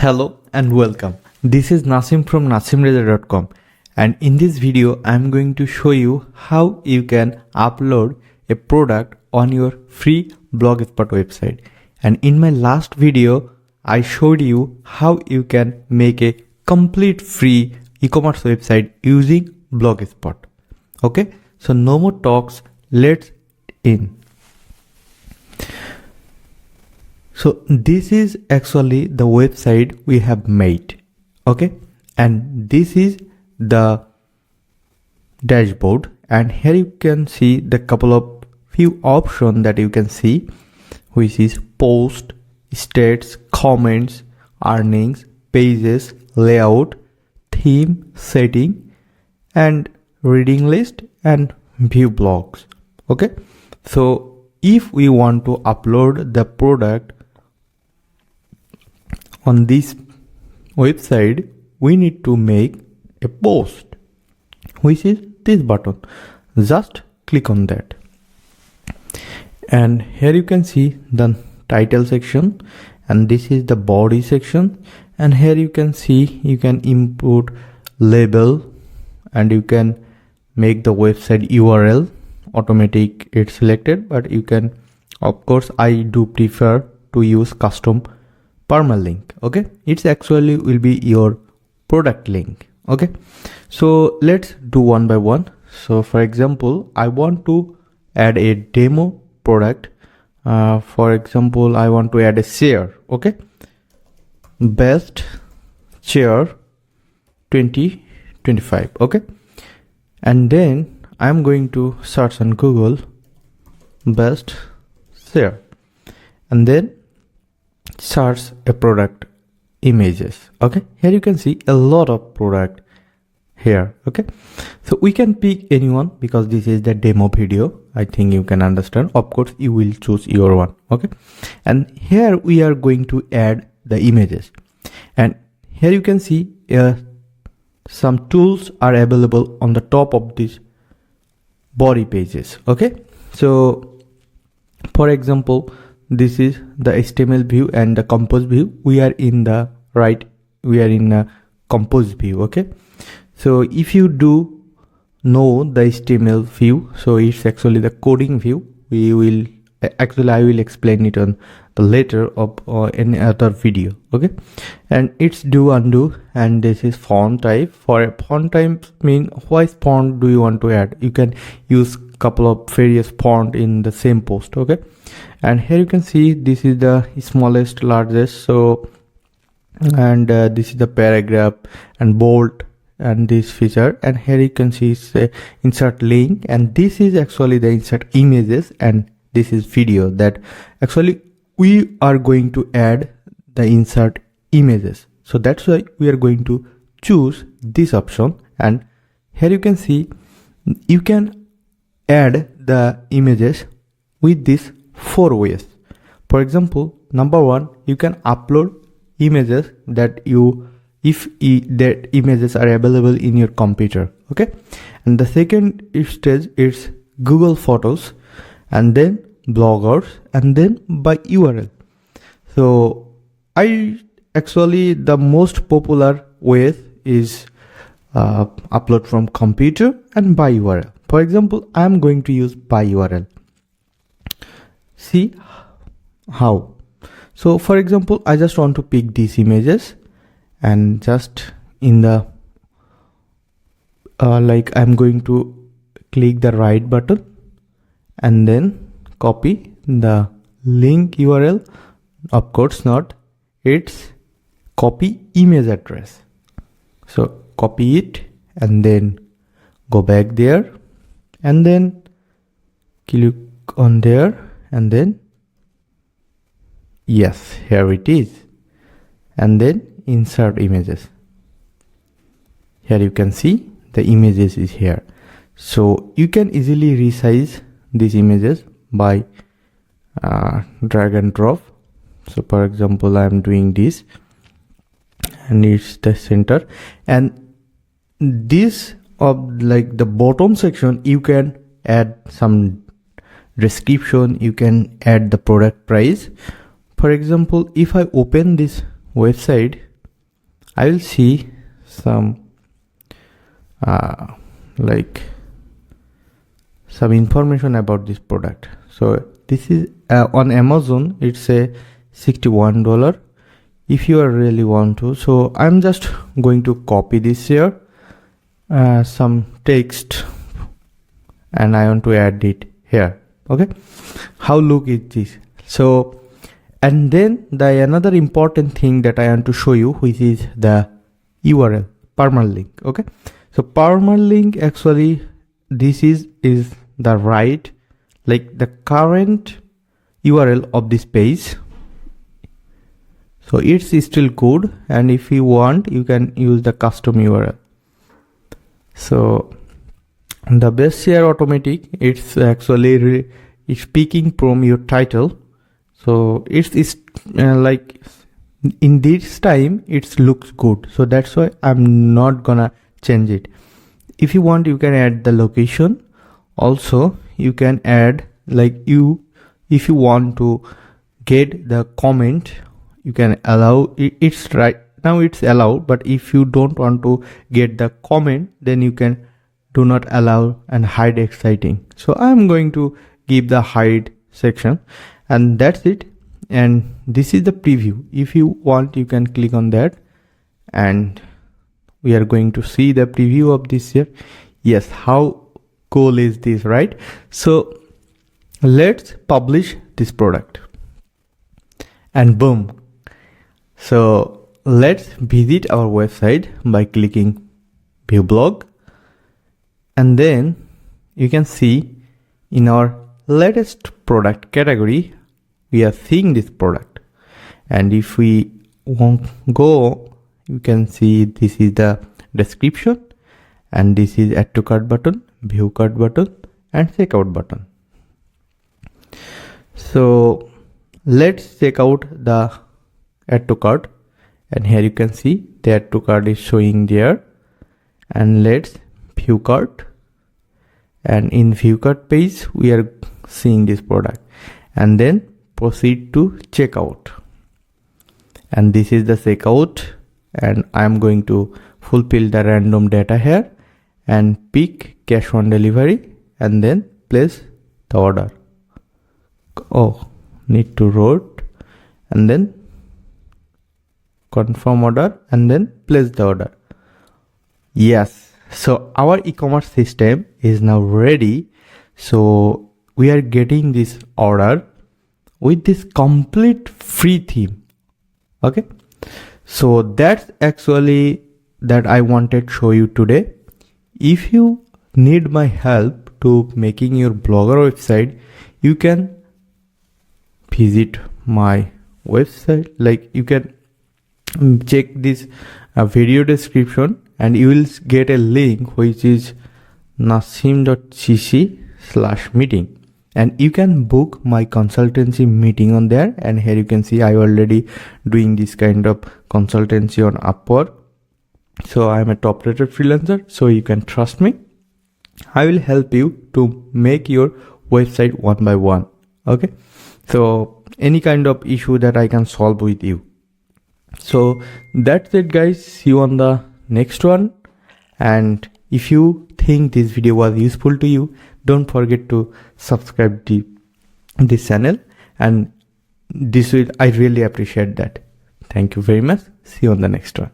Hello and welcome. This is Nasim from nasimreza.com, and in this video I am going to show you how you can upload a product on your free Blogspot website. And in my last video I showed you how you can make a complete free e-commerce website using Blogspot. Okay, so no more talks, let's in. So this is actually the website we have made, okay, and this is the dashboard, and here you can see the couple of few options that you can see, which is post, stats, comments, earnings, pages, layout, theme, setting, and reading list, and view blogs. Okay, so if we want to upload the product on this website, we need to make a post, which is this button. Just click on that, and here you can see the title section, and this is the body section, and here you can see you can input label, and you can make the website URL automatic, it's selected, but you can, of course I do prefer to use custom permalink. Okay, it's actually will be your product link. Okay, so let's do one by one. So for example, I want to add a demo product. For example, I want to add a chair. Okay, best chair 2025. Okay, and then I'm going to search on Google best chair, and then search a product images. Okay, here you can see a lot of product here. Okay, so we can pick anyone because this is the demo video. I think you can understand. Of course you will choose your one. Okay, and here we are going to add the images, and here you can see some tools are available on the top of these body pages. Okay, so for example, this is the HTML view and the compose view. We are in the compose view. Okay, so if you do know the HTML view, so it's actually the coding view. I will explain it on the later of any other video. Okay, and it's do undo, and this is font type. For a font type mean what font do you want to add, you can use couple of various font in the same post. Okay, and here you can see this is the smallest, largest, so and this is the paragraph and bold and this feature, and here you can see insert link, and this is actually the insert images, and this is video that actually we are going to add the insert images. So that's why we are going to choose this option, and here you can see you can add the images with these 4 ways. For example, number 1, you can upload images that that images are available in your computer. Okay, and the second stage is Google Photos, and then bloggers, and then by URL. So the most popular way is upload from computer and by URL. For example, I am going to use by URL. See how. So for example, I just want to pick these images, and just in the I'm going to click the right button and then copy the link URL. Of course not, it's copy image address. So copy it and then go back there, and then click on there, and then yes, here it is, and then insert images. Here you can see the images is here, so you can easily resize these images by drag and drop. So for example, I am doing this, and it's the center, and this of the bottom section you can add some description, you can add the product price. For example, if I open this website, I will see some like some information about this product. So this is on Amazon, it's a $61 if you are really want to. So I'm just going to copy this here, some text, and I want to add it here. Okay, how look is this? So, and then the another important thing that I want to show you, which is the URL permalink. Okay, so permalink, actually this is the right, like the current URL of this page. So it's still good, and if you want, you can use the custom URL. So the best here automatic, it's actually it's speaking from your title. So it's like in this time it looks good, so that's why I'm not gonna change it. If you want, you can add the location. Also you can add, like, if you want to get the comment, you can allow it. It's right now it's allowed, but if you don't want to get the comment, then you can do not allow and hide exciting. So I'm going to give the hide section, and that's it. And this is the preview. If you want, you can click on that, and we are going to see the preview of this here. Yes, how cool is this, right? So let's publish this product, and boom. So let's visit our website by clicking view blog, and then you can see in our latest product category we are seeing this product. And if we won't go, you can see this is the description, and this is add to cart button, view cart button, and checkout button. So let's check out the add to cart, and here you can see the add to cart is showing there. And let's view cart, and in view cart page we are seeing this product, and then proceed to checkout. And this is the checkout, and I'm going to fulfill the random data here and pick cash on delivery, and then place the order. Oh, need to route, and then confirm order, and then place the order. Yes, so our e-commerce system is now ready. So we are getting this order with this complete free theme. Okay, so that's actually that I wanted to show you today. If you need my help to making your blogger website, you can visit my website. Like, you can check this video description, and you will get a link which is nasim.cc/meeting, and you can book my consultancy meeting on there. And here you can see I already doing this kind of consultancy on Upwork. So I'm a top rated freelancer, so you can trust me. I will help you to make your website one by one. Okay, so any kind of issue that I can solve with you. So that's it, guys. See you on the next one. And if you think this video was useful to you, don't forget to subscribe to this channel, and I really appreciate that. Thank you very much. See you on the next one.